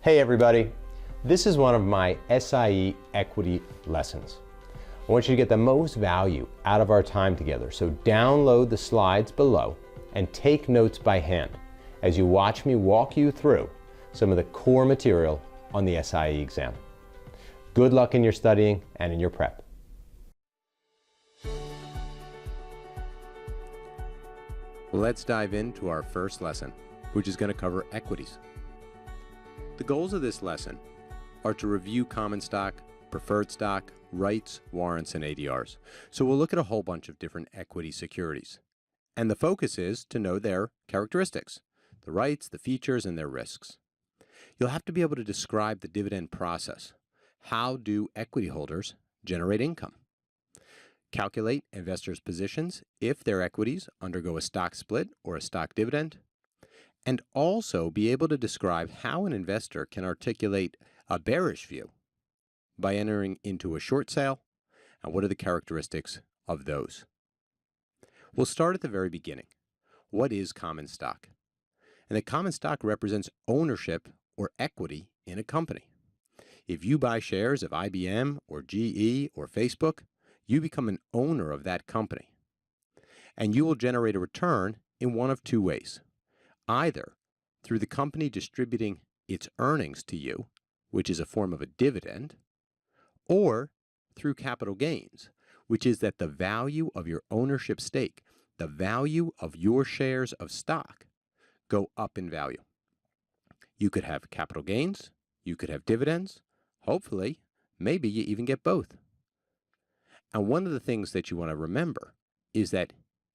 Hey everybody, this is one of my SIE equity lessons. I want you to get the most value out of our time together, so download the slides below and take notes by hand as you watch me walk you through some of the core material on the SIE exam. Good luck in your studying and in your prep. Let's dive into our first lesson, which is going to cover equities. The goals of this lesson are to review common stock, preferred stock, rights, warrants, and ADRs. So we'll look at a whole bunch of different equity securities. And the focus is to know their characteristics, the rights, the features, and their risks. You'll have to be able to describe the dividend process. How do equity holders generate income? Calculate investors' positions if their equities undergo a stock split or a stock dividend. And also be able to describe how an investor can articulate a bearish view by entering into a short sale, and what are the characteristics of those. We'll start at the very beginning. What is common stock? And the common stock represents ownership or equity in a company. If you buy shares of IBM or GE or Facebook, you become an owner of that company. And you will generate a return in one of two ways. Either through the company distributing its earnings to you, which is a form of a dividend, or through capital gains, which is that the value of your ownership stake, the value of your shares of stock, go up in value. You could have capital gains, you could have dividends, hopefully, maybe you even get both. And one of the things that you want to remember is that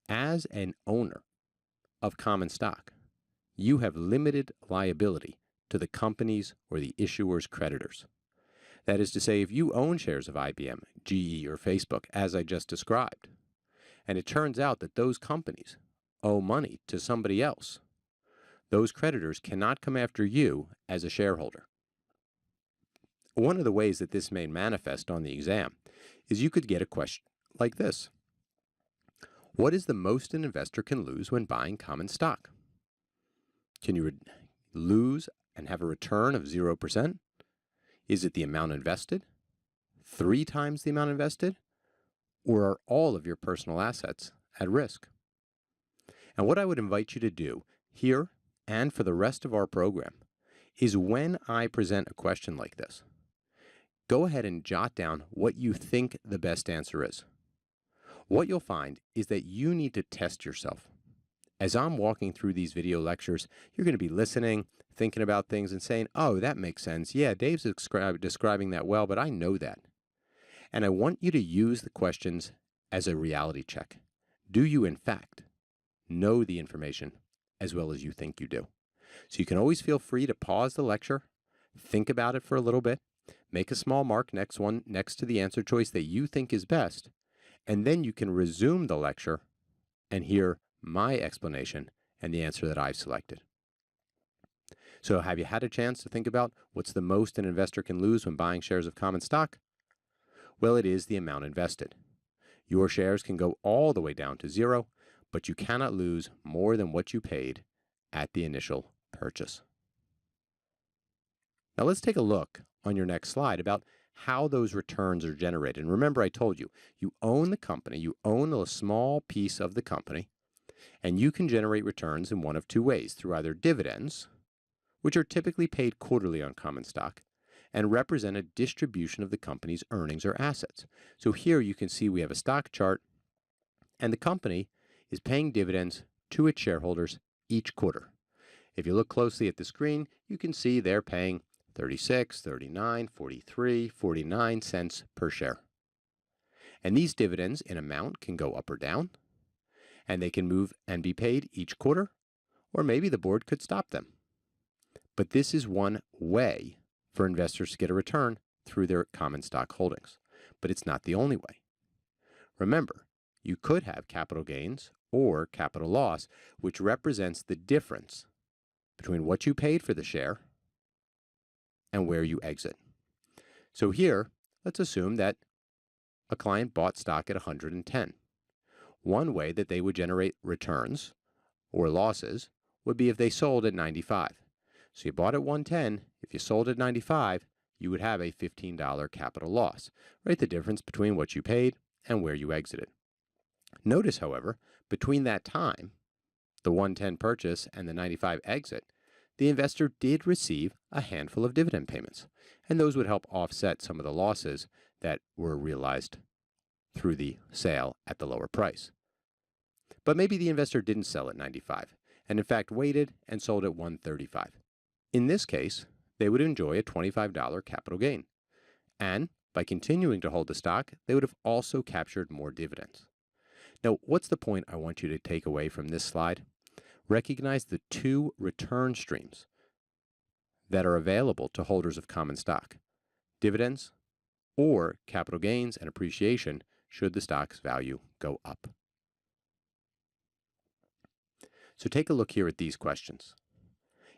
as an owner of common stock, you have limited liability to the company's or the issuer's creditors. That is to say, if you own shares of IBM, GE, or Facebook, as I just described, and it turns out that those companies owe money to somebody else, those creditors cannot come after you as a shareholder. One of the ways that this may manifest on the exam is you could get a question like this. What is the most an investor can lose when buying common stock? Can you lose and have a return of 0%? Is it the amount invested? 3 times the amount invested? Or are all of your personal assets at risk? And what I would invite you to do here and for the rest of our program is when I present a question like this, go ahead and jot down what you think the best answer is. What you'll find is that you need to test yourself. As I'm walking through these video lectures, you're going to be listening, thinking about things and saying, oh, that makes sense. Yeah, Dave's describing that well, but I know that. And I want you to use the questions as a reality check. Do you, in fact, know the information as well as you think you do? So you can always feel free to pause the lecture, think about it for a little bit, make a small mark next to the answer choice that you think is best, and then you can resume the lecture and hear my explanation and the answer that I've selected. So have you had a chance to think about what's the most an investor can lose when buying shares of common stock? Well, it is the amount invested. Your shares can go all the way down to 0, but you cannot lose more than what you paid at the initial purchase. Now let's take a look on your next slide about how those returns are generated. And remember, I told you, you own the company, you own a small piece of the company, and you can generate returns in one of two ways, through either dividends, which are typically paid quarterly on common stock, and represent a distribution of the company's earnings or assets. So here you can see we have a stock chart, and the company is paying dividends to its shareholders each quarter. If you look closely at the screen, you can see they're paying 36, 39, 43, 49 cents per share. And these dividends in amount can go up or down, and they can move and be paid each quarter, or maybe the board could stop them. But this is one way for investors to get a return through their common stock holdings. But it's not the only way. Remember, you could have capital gains or capital loss, which represents the difference between what you paid for the share and where you exit. So here, let's assume that a client bought stock at 110. One way that they would generate returns or losses would be if they sold at 95. So you bought at 110. If you sold at 95, you would have a $15 capital loss, right? The difference between what you paid and where you exited. Notice, however, between that time, the 110 purchase and the 95 exit, the investor did receive a handful of dividend payments, and those would help offset some of the losses that were realized through the sale at the lower price. But maybe the investor didn't sell at 95, and in fact waited and sold at 135. In this case, they would enjoy a $25 capital gain, and by continuing to hold the stock, they would have also captured more dividends. Now, what's the point I want you to take away from this slide? Recognize the two return streams that are available to holders of common stock: dividends or capital gains and appreciation should the stock's value go up. So take a look here at these questions.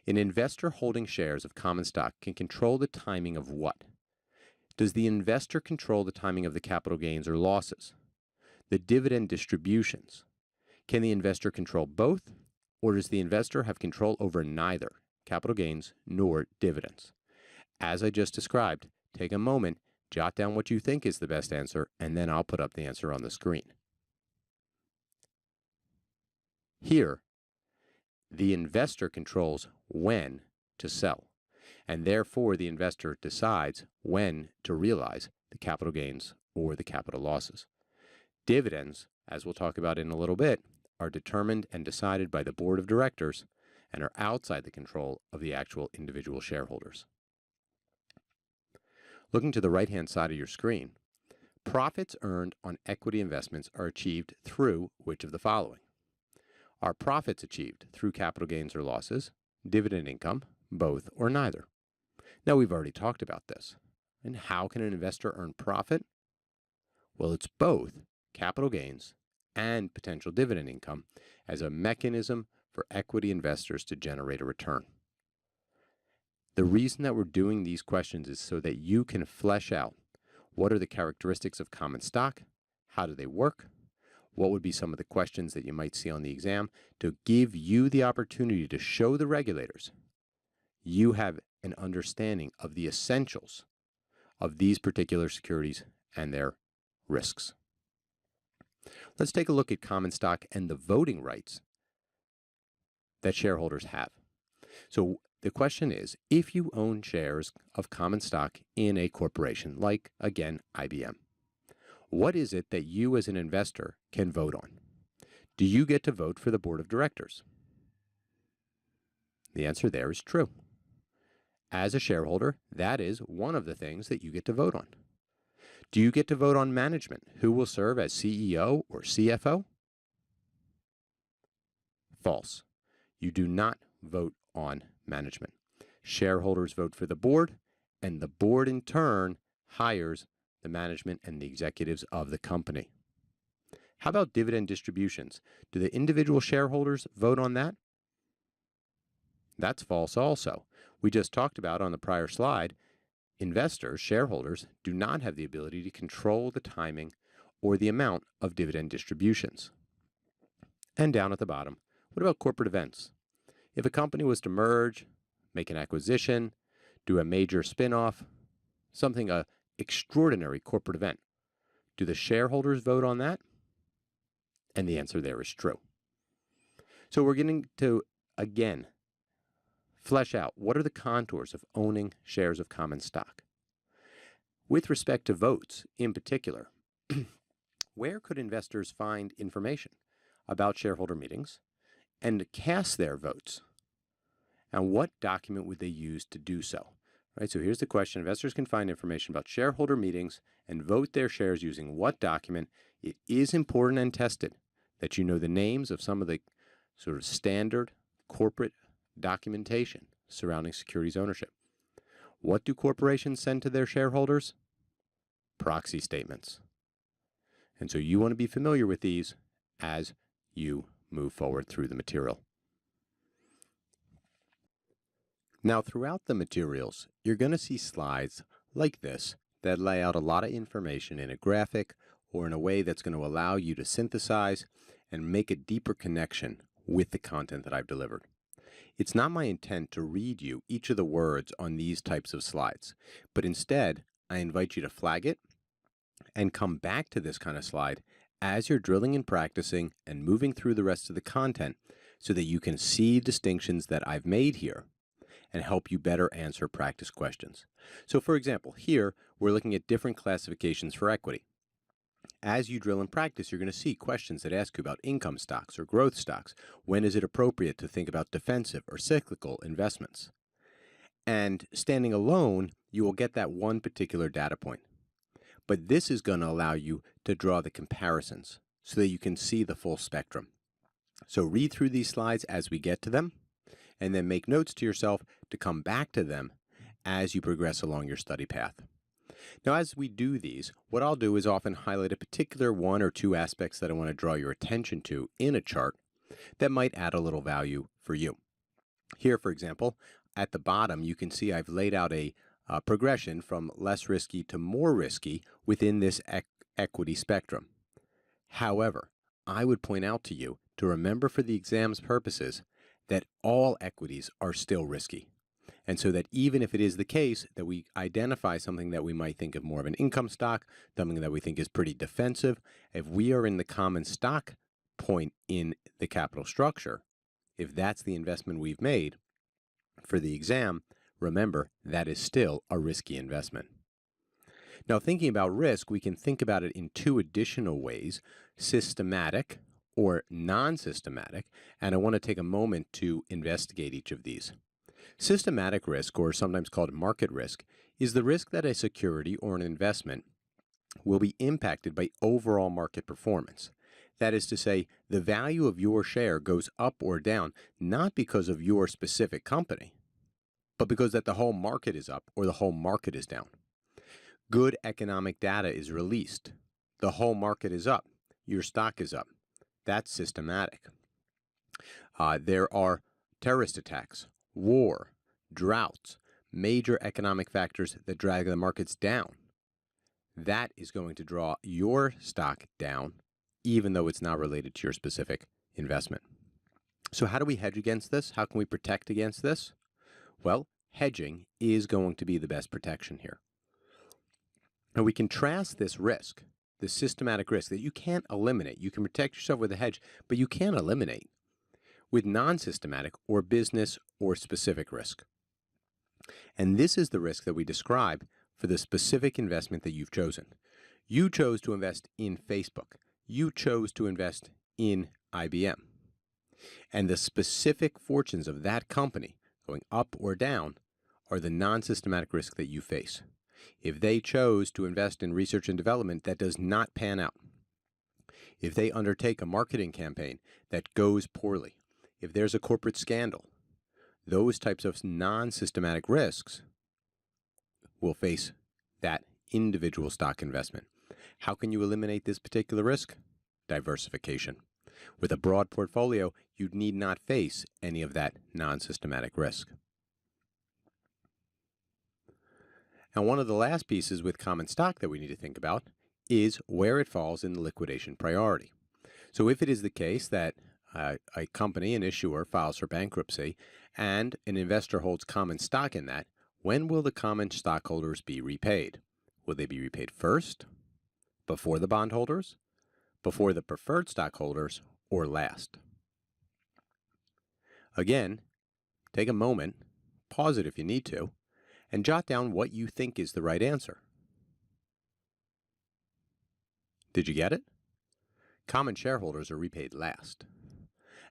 An investor holding shares of common stock can control the timing of what? Does the investor control the timing of the capital gains or losses? The dividend distributions? Can the investor control both, or does the investor have control over neither capital gains nor dividends? As I just described, take a moment, jot down what you think is the best answer, and then I'll put up the answer on the screen. Here, the investor controls when to sell, and therefore the investor decides when to realize the capital gains or the capital losses. Dividends, as we'll talk about in a little bit, are determined and decided by the board of directors and are outside the control of the actual individual shareholders. Looking to the right-hand side of your screen, profits earned on equity investments are achieved through which of the following? Are profits achieved through capital gains or losses, dividend income, both or neither? Now, we've already talked about this. And how can an investor earn profit? Well, it's both capital gains and potential dividend income as a mechanism for equity investors to generate a return. The reason that we're doing these questions is so that you can flesh out what are the characteristics of common stock, how do they work, what would be some of the questions that you might see on the exam, to give you the opportunity to show the regulators you have an understanding of the essentials of these particular securities and their risks. Let's take a look at common stock and the voting rights that shareholders have. So the question is, if you own shares of common stock in a corporation, like, again, IBM, what is it that you as an investor can vote on? Do you get to vote for the board of directors? The answer there is true. As a shareholder, that is one of the things that you get to vote on. Do you get to vote on management? Who will serve as CEO or CFO? False. You do not vote on management. Shareholders vote for the board, and the board in turn hires the management and the executives of the company. How about dividend distributions? Do the individual shareholders vote on that? That's false also. We just talked about on the prior slide, investors, shareholders, do not have the ability to control the timing or the amount of dividend distributions. And down at the bottom, what about corporate events? If a company was to merge, make an acquisition, do a major spin-off, something, an extraordinary corporate event, do the shareholders vote on that? And the answer there is true. So we're getting to, again, flesh out what are the contours of owning shares of common stock. With respect to votes in particular, where could investors find information about shareholder meetings and cast their votes? And what document would they use to do so? Right, so here's the question. Investors can find information about shareholder meetings and vote their shares using what document? It is important and tested that you know the names of some of the sort of standard corporate documentation surrounding securities ownership. What do corporations send to their shareholders? Proxy statements. And so you want to be familiar with these as you move forward through the material. Now, throughout the materials, you're going to see slides like this that lay out a lot of information in a graphic or in a way that's going to allow you to synthesize and make a deeper connection with the content that I've delivered. It's not my intent to read you each of the words on these types of slides, but instead, I invite you to flag it and come back to this kind of slide as you're drilling and practicing and moving through the rest of the content so that you can see distinctions that I've made here and help you better answer practice questions. So for example, here we're looking at different classifications for equity. As you drill and practice, you're going to see questions that ask you about income stocks or growth stocks. When is it appropriate to think about defensive or cyclical investments? And standing alone, you will get that one particular data point. But this is going to allow you to draw the comparisons so that you can see the full spectrum. So read through these slides as we get to them, and then make notes to yourself to come back to them as you progress along your study path. Now, as we do these, what I'll do is often highlight a particular one or two aspects that I want to draw your attention to in a chart that might add a little value for you. Here, for example, at the bottom, you can see I've laid out a progression from less risky to more risky within this equity spectrum. However, I would point out to you to remember for the exam's purposes that all equities are still risky. And so that even if it is the case that we identify something that we might think of more of an income stock, something that we think is pretty defensive, if we are in the common stock point in the capital structure, if that's the investment we've made for the exam, remember that is still a risky investment. Now, thinking about risk, we can think about it in two additional ways, systematic or non-systematic, and I want to take a moment to investigate each of these. Systematic risk, or sometimes called market risk, is the risk that a security or an investment will be impacted by overall market performance. That is to say, the value of your share goes up or down, not because of your specific company, but because that the whole market is up or the whole market is down. Good economic data is released. The whole market is up. Your stock is up. That's systematic. There are terrorist attacks, war, droughts, major economic factors that drag the markets down. That is going to draw your stock down, even though it's not related to your specific investment. So how do we hedge against this? How can we protect against this? Well, hedging is going to be the best protection here. And we contrast this risk, this systematic risk that you can't eliminate. You can protect yourself with a hedge, but you can't eliminate with non-systematic or business or specific risk. And this is the risk that we describe for the specific investment that you've chosen. You chose to invest in Facebook. You chose to invest in IBM. And the specific fortunes of that company going up or down are the non-systematic risk that you face. If they chose to invest in research and development that does not pan out, if they undertake a marketing campaign that goes poorly, if there's a corporate scandal, those types of non-systematic risks will face that individual stock investment. How can you eliminate this particular risk? Diversification. With a broad portfolio, you need not face any of that non-systematic risk. And one of the last pieces with common stock that we need to think about is where it falls in the liquidation priority. So if it is the case that a company, an issuer, files for bankruptcy and an investor holds common stock in that, when will the common stockholders be repaid? Will they be repaid first, before the bondholders, before the preferred stockholders, or last? Again, take a moment, pause it if you need to, and jot down what you think is the right answer. Did you get it? Common shareholders are repaid last.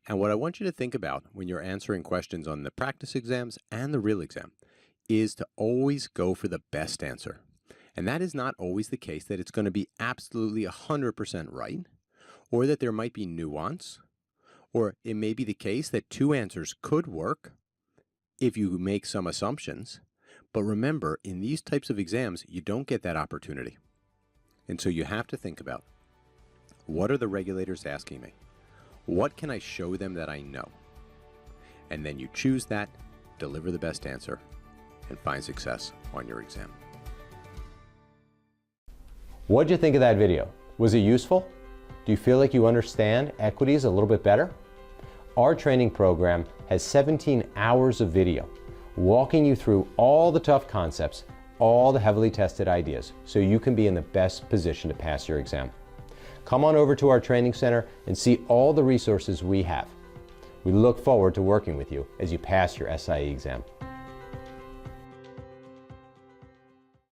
And what I want you to think about when you're answering questions on the practice exams and the real exam is to always go for the best answer. And that is not always the case that it's going to be absolutely 100% right, or that there might be nuance, or it may be the case that two answers could work if you make some assumptions. But remember, in these types of exams, you don't get that opportunity. And so you have to think about, what are the regulators asking me? What can I show them that I know? And then you choose that, deliver the best answer, and find success on your exam. What'd you think of that video? Was it useful? Do you feel like you understand equities a little bit better? Our training program has has 17 hours of video walking you through all the tough concepts, all the heavily tested ideas, so you can be in the best position to pass your exam. Come on over to our training center and see all the resources we have. We look forward to working with you as you pass your SIE exam.